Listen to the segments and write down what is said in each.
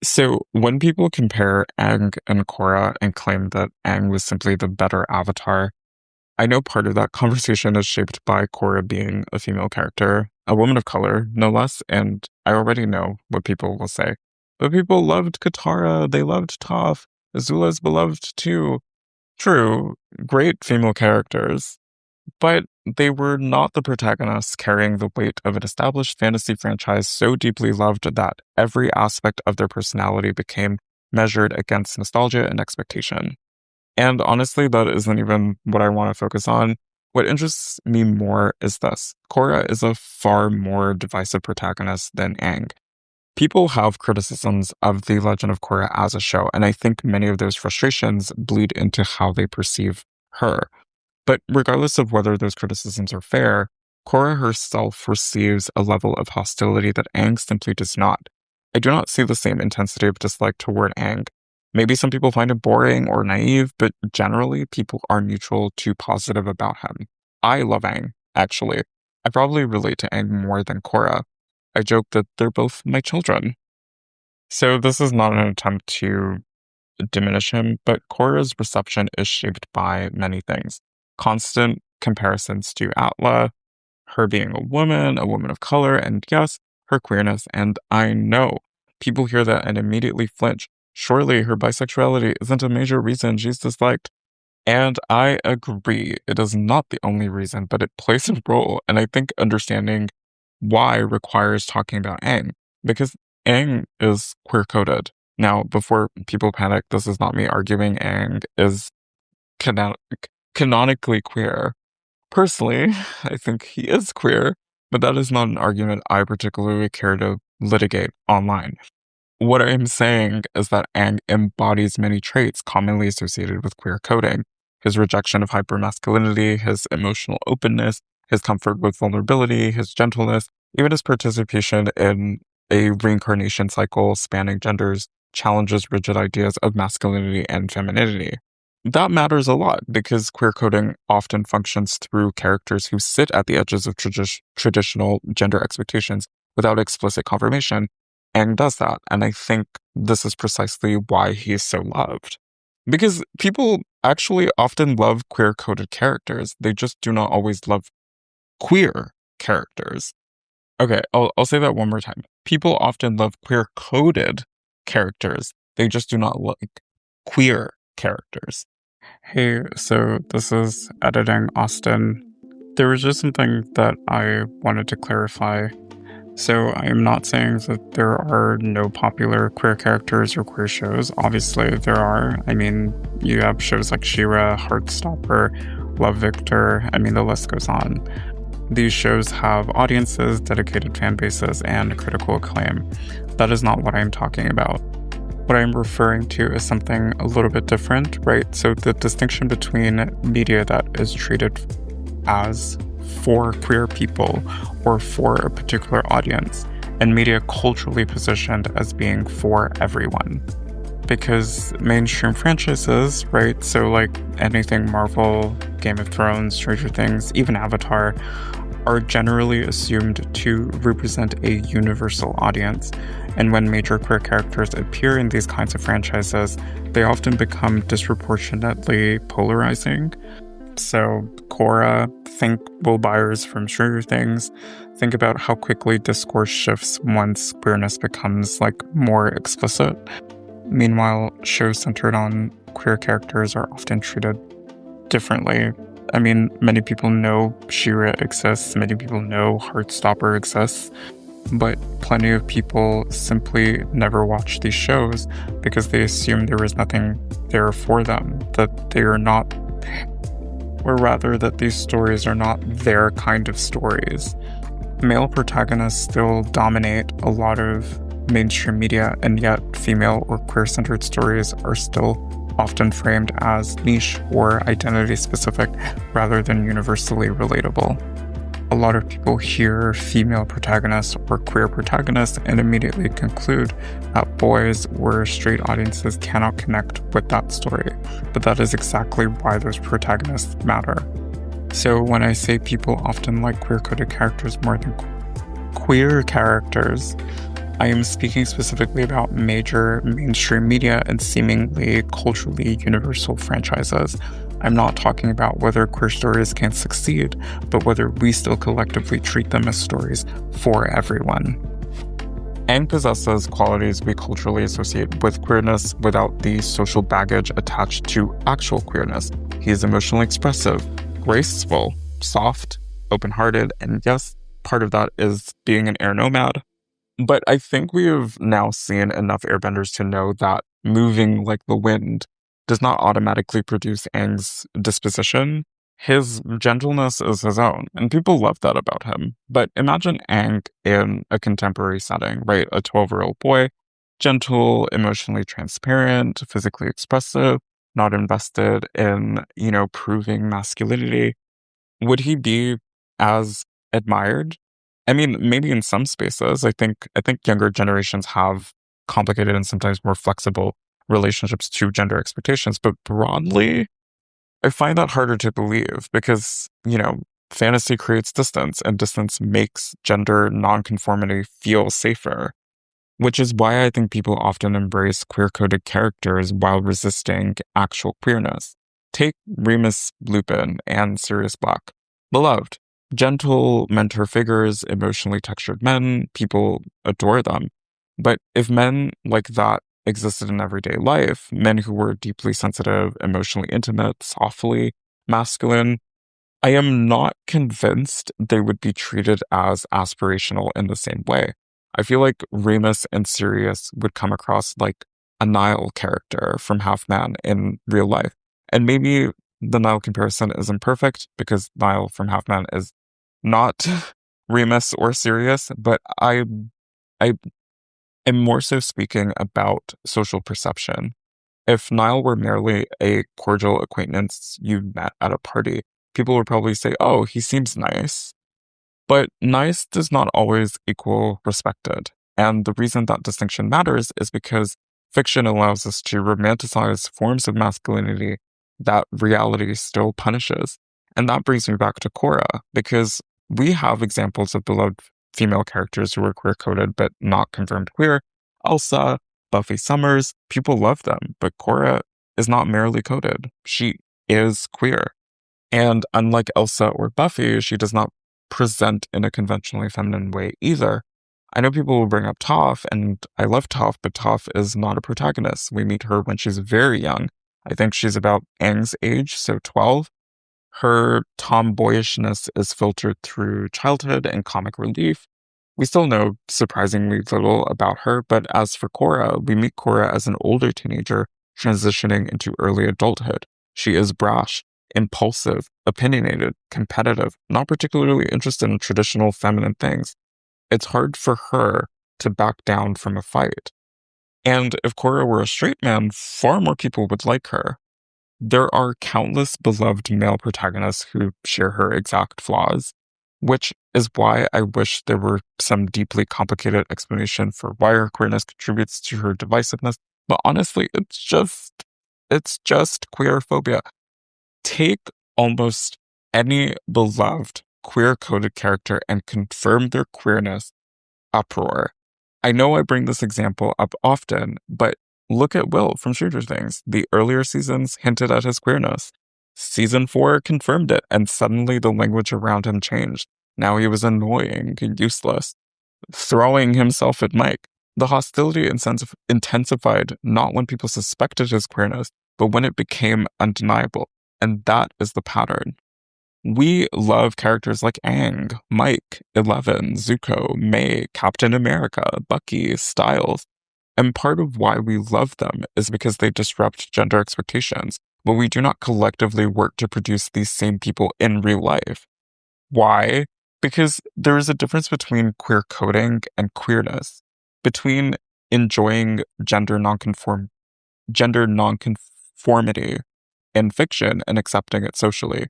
So when people compare Aang and Korra and claim that Aang was simply the better avatar, I know part of that conversation is shaped by Korra being a female character, a woman of color, no less, and I already know what people will say. But people loved Katara, they loved Toph, Azula's beloved too. True, great female characters, but they were not the protagonists carrying the weight of an established fantasy franchise so deeply loved that every aspect of their personality became measured against nostalgia and expectation. And honestly, that isn't even what I want to focus on. What interests me more is this. Korra is a far more divisive protagonist than Aang. People have criticisms of The Legend of Korra as a show, and I think many of those frustrations bleed into how they perceive her. But regardless of whether those criticisms are fair, Korra herself receives a level of hostility that Aang simply does not. I do not see the same intensity of dislike toward Aang. Maybe some people find it boring or naive, but generally people are neutral to positive about him. I love Aang, actually. I probably relate to Aang more than Korra. I joke that they're both my children. So this is not an attempt to diminish him, but Korra's reception is shaped by many things. Constant comparisons to Atla, her being a woman of color, and yes, her queerness. And I know people hear that and immediately flinch. Surely her bisexuality isn't a major reason she's disliked. And I agree, it is not the only reason, but it plays a role. And I think understanding why requires talking about Aang, because Aang is queer-coded. Now, before people panic, this is not me arguing Aang is canonically queer. Personally, I think he is queer, but that is not an argument I particularly care to litigate online. What I am saying is that Aang embodies many traits commonly associated with queer coding. His rejection of hypermasculinity, his emotional openness, his comfort with vulnerability, his gentleness, even his participation in a reincarnation cycle spanning genders challenges rigid ideas of masculinity and femininity. That matters a lot because queer coding often functions through characters who sit at the edges of traditional gender expectations without explicit confirmation. Aang does that, and I think this is precisely why he is so loved. Because people actually often love queer-coded characters, they just do not always love queer characters. Okay, I'll say that one more time. People often love queer-coded characters, they just do not like queer characters. Hey, so this is Editing Austin. There was just something that I wanted to clarify. So I am not saying that there are no popular queer characters or queer shows. Obviously there are. I mean, you have shows like She-Ra, Heartstopper, Love Victor. I mean, the list goes on. These shows have audiences, dedicated fan bases, and critical acclaim. That is not what I'm talking about. What I'm referring to is something a little bit different, right? So the distinction between media that is treated as for queer people or for a particular audience, and media culturally positioned as being for everyone. Because mainstream franchises, right, so like anything Marvel, Game of Thrones, Stranger Things, even Avatar, are generally assumed to represent a universal audience. And when major queer characters appear in these kinds of franchises, they often become disproportionately polarizing. So Korra, think Will Byers from Stranger Things. Think about how quickly discourse shifts once queerness becomes more explicit. Meanwhile, shows centered on queer characters are often treated differently. I mean, many people know She-Ra exists, many people know Heartstopper exists, but plenty of people simply never watch these shows because they assume there is nothing there for them, that they are not, or rather that these stories are not their kind of stories. Male protagonists still dominate a lot of mainstream media, and yet female or queer-centered stories are still often framed as niche or identity-specific rather than universally relatable. A lot of people hear female protagonists or queer protagonists and immediately conclude that boys or straight audiences cannot connect with that story, but that is exactly why those protagonists matter. So when I say people often like queer-coded characters more than queer characters, I am speaking specifically about major mainstream media and seemingly culturally universal franchises. I'm not talking about whether queer stories can succeed, but whether we still collectively treat them as stories for everyone. Aang possesses qualities we culturally associate with queerness without the social baggage attached to actual queerness. He is emotionally expressive, graceful, soft, open-hearted, and yes, part of that is being an air nomad. But I think we have now seen enough airbenders to know that moving like the wind does not automatically produce Aang's disposition. His gentleness is his own, and people love that about him. But imagine Aang in a contemporary setting, right? A 12-year-old boy, gentle, emotionally transparent, physically expressive, not invested in, proving masculinity. Would he be as admired? I mean, maybe in some spaces. I think younger generations have complicated and sometimes more flexible relationships to gender expectations, but broadly, I find that harder to believe because, fantasy creates distance and distance makes gender nonconformity feel safer, which is why I think people often embrace queer-coded characters while resisting actual queerness. Take Remus Lupin and Sirius Black. Beloved, gentle mentor figures, emotionally textured men, people adore them. But if men like that existed in everyday life, men who were deeply sensitive, emotionally intimate, softly masculine, I am not convinced they would be treated as aspirational in the same way. I feel like Remus and Sirius would come across like a Nile character from Half Man in real life. And maybe the Nile comparison isn't perfect because Nile from Half Man is not Remus or Sirius, but I am more so speaking about social perception. If Niall were merely a cordial acquaintance you met at a party, people would probably say, oh, he seems nice. But nice does not always equal respected. And the reason that distinction matters is because fiction allows us to romanticize forms of masculinity that reality still punishes. And that brings me back to Korra, because we have examples of beloved female characters who are queer coded but not confirmed queer. Elsa, Buffy Summers, people love them, but Korra is not merely coded. She is queer. And unlike Elsa or Buffy, she does not present in a conventionally feminine way either. I know people will bring up Toph, and I love Toph, but Toph is not a protagonist. We meet her when she's very young. I think she's about Aang's age, so 12. Her tomboyishness is filtered through childhood and comic relief. We still know surprisingly little about her, but as for Korra, we meet Korra as an older teenager transitioning into early adulthood. She is brash, impulsive, opinionated, competitive, not particularly interested in traditional feminine things. It's hard for her to back down from a fight. And if Korra were a straight man, far more people would like her. There are countless beloved male protagonists who share her exact flaws, which is why I wish there were some deeply complicated explanation for why her queerness contributes to her divisiveness. But honestly, it's just queer phobia. Take almost any beloved queer-coded character and confirm their queerness, uproar. I know I bring this example up often, but look at Will from Stranger Things. The earlier seasons hinted at his queerness. Season 4 confirmed it, and suddenly the language around him changed. Now he was annoying, useless, throwing himself at Mike. The hostility intensified not when people suspected his queerness, but when it became undeniable. And that is the pattern. We love characters like Aang, Mike, Eleven, Zuko, May, Captain America, Bucky, Styles. And part of why we love them is because they disrupt gender expectations, but we do not collectively work to produce these same people in real life. Why? Because there is a difference between queer coding and queerness, between enjoying gender nonconformity in fiction and accepting it socially.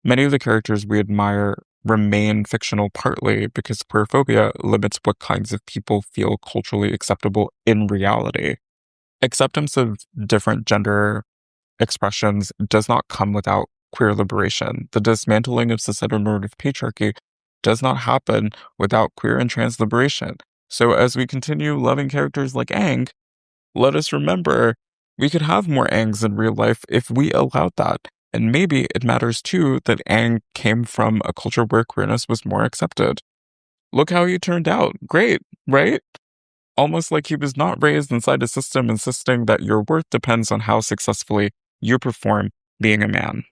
Many of the characters we admire remain fictional partly because queerphobia limits what kinds of people feel culturally acceptable in reality. Acceptance of different gender expressions does not come without queer liberation. The dismantling of cis-heteronormative patriarchy does not happen without queer and trans liberation. So as we continue loving characters like Aang, let us remember we could have more Aangs in real life if we allowed that. And maybe it matters too that Aang came from a culture where queerness was more accepted. Look how he turned out. Great, right? Almost like he was not raised inside a system insisting that your worth depends on how successfully you perform being a man.